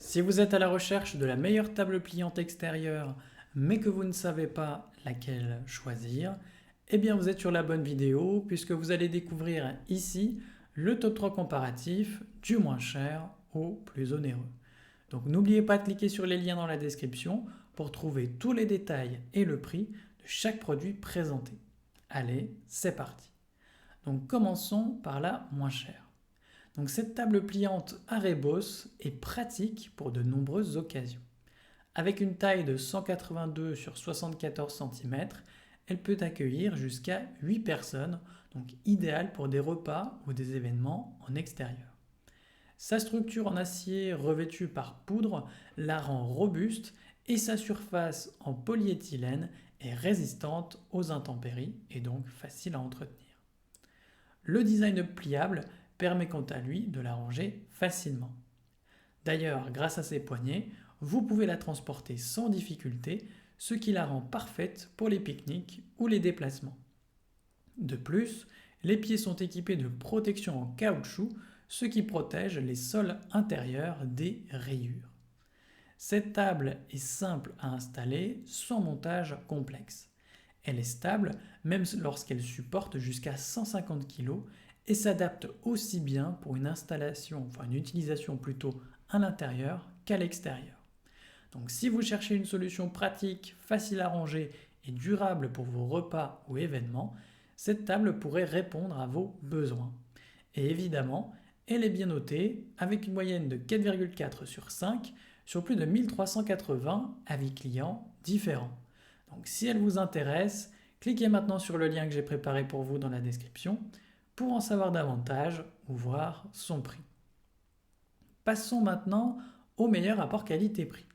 Si vous êtes à la recherche de la meilleure table pliante extérieure, mais que vous ne savez pas laquelle choisir, eh bien vous êtes sur la bonne vidéo puisque vous allez découvrir ici le top 3 comparatif du moins cher au plus onéreux. Donc n'oubliez pas de cliquer sur les liens dans la description pour trouver tous les détails et le prix de chaque produit présenté. Allez, c'est parti. Donc commençons par la moins chère. Donc cette table pliante Arebos est pratique pour de nombreuses occasions. Avec une taille de 182 sur 74 cm, elle peut accueillir jusqu'à 8 personnes, donc idéale pour des repas ou des événements en extérieur. Sa structure en acier revêtu par poudre la rend robuste et sa surface en polyéthylène est résistante aux intempéries et donc facile à entretenir. Le design pliable permet quant à lui de la ranger facilement. D'ailleurs, grâce à ses poignées, vous pouvez la transporter sans difficulté, ce qui la rend parfaite pour les pique-niques ou les déplacements. De plus, les pieds sont équipés de protections en caoutchouc, ce qui protège les sols intérieurs des rayures. Cette table est simple à installer sans montage complexe. Elle est stable même lorsqu'elle supporte jusqu'à 150 kg et s'adapte aussi bien pour une installation, enfin une utilisation plutôt à l'intérieur qu'à l'extérieur. Donc si vous cherchez une solution pratique, facile à ranger et durable pour vos repas ou événements, cette table pourrait répondre à vos besoins. Et évidemment, elle est bien notée avec une moyenne de 4,4 sur 5 sur plus de 1380 avis clients différents. Donc si elle vous intéresse, cliquez maintenant sur le lien que j'ai préparé pour vous dans la description pour en savoir davantage ou voir son prix. Passons maintenant au meilleur rapport qualité-prix.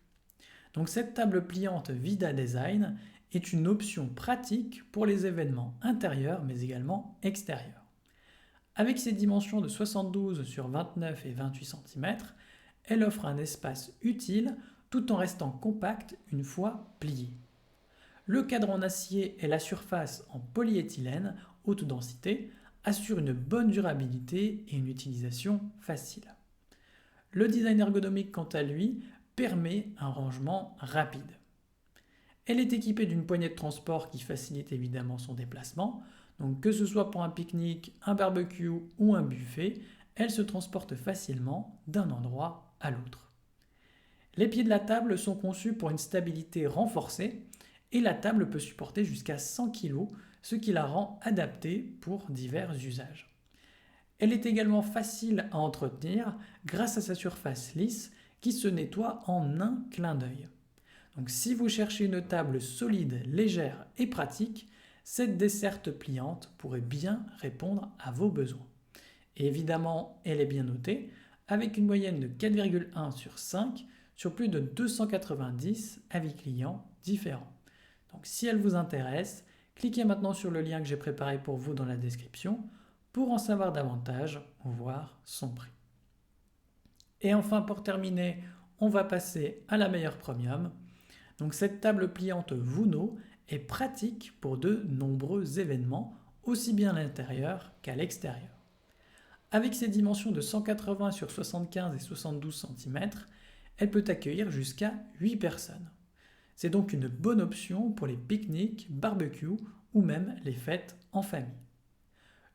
Donc cette table pliante Vida Design est une option pratique pour les événements intérieurs mais également extérieurs. Avec ses dimensions de 72 sur 29 et 28 cm, elle offre un espace utile tout en restant compacte une fois pliée. Le cadre en acier et la surface en polyéthylène haute densité assurent une bonne durabilité et une utilisation facile. Le design ergonomique quant à lui permet un rangement rapide. Elle est équipée d'une poignée de transport qui facilite évidemment son déplacement. Donc que ce soit pour un pique-nique, un barbecue ou un buffet, elle se transporte facilement d'un endroit à l'autre. Les pieds de la table sont conçus pour une stabilité renforcée et la table peut supporter jusqu'à 100 kg, ce qui la rend adaptée pour divers usages. Elle est également facile à entretenir grâce à sa surface lisse qui se nettoie en un clin d'œil. Donc si vous cherchez une table solide, légère et pratique, cette desserte pliante pourrait bien répondre à vos besoins. Et évidemment, elle est bien notée avec une moyenne de 4,1 sur 5 sur plus de 290 avis clients différents. Donc si elle vous intéresse, cliquez maintenant sur le lien que j'ai préparé pour vous dans la description pour en savoir davantage ou voir son prix. Et enfin pour terminer, on va passer à la meilleure premium. Donc cette table pliante Vuno est pratique pour de nombreux événements, aussi bien à l'intérieur qu'à l'extérieur. Avec ses dimensions de 180 sur 75 et 72 cm, elle peut accueillir jusqu'à 8 personnes. C'est donc une bonne option pour les pique-niques, barbecues ou même les fêtes en famille.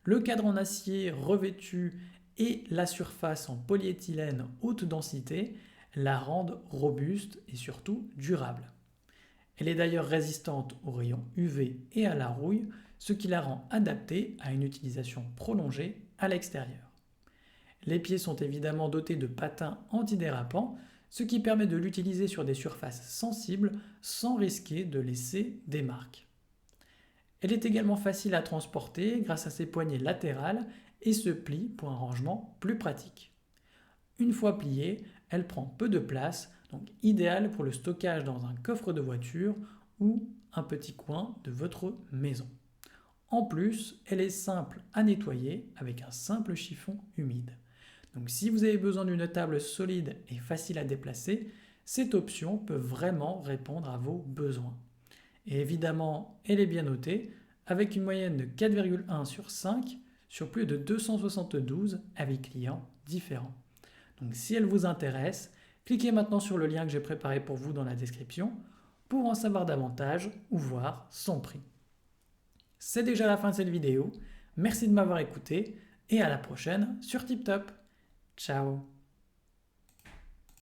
Le cadre en acier revêtu et la surface en polyéthylène haute densité la rendent robuste et surtout durable. Elle est d'ailleurs résistante aux rayons UV et à la rouille, ce qui la rend adaptée à une utilisation prolongée à l'extérieur. Les pieds sont évidemment dotés de patins antidérapants, ce qui permet de l'utiliser sur des surfaces sensibles sans risquer de laisser des marques. Elle est également facile à transporter grâce à ses poignées latérales et se plie pour un rangement plus pratique. Une fois pliée, elle prend peu de place, donc idéale pour le stockage dans un coffre de voiture ou un petit coin de votre maison. En plus, elle est simple à nettoyer avec un simple chiffon humide. Donc si vous avez besoin d'une table solide et facile à déplacer, cette option peut vraiment répondre à vos besoins. Et évidemment, elle est bien notée avec une moyenne de 4,1 sur 5 sur plus de 272 avis clients différents. Donc si elle vous intéresse, Cliquez maintenant sur le lien que j'ai préparé pour vous dans la description pour en savoir davantage ou voir son prix. C'est déjà la fin de cette vidéo. Merci de m'avoir écouté et à la prochaine sur TipTop. Ciao.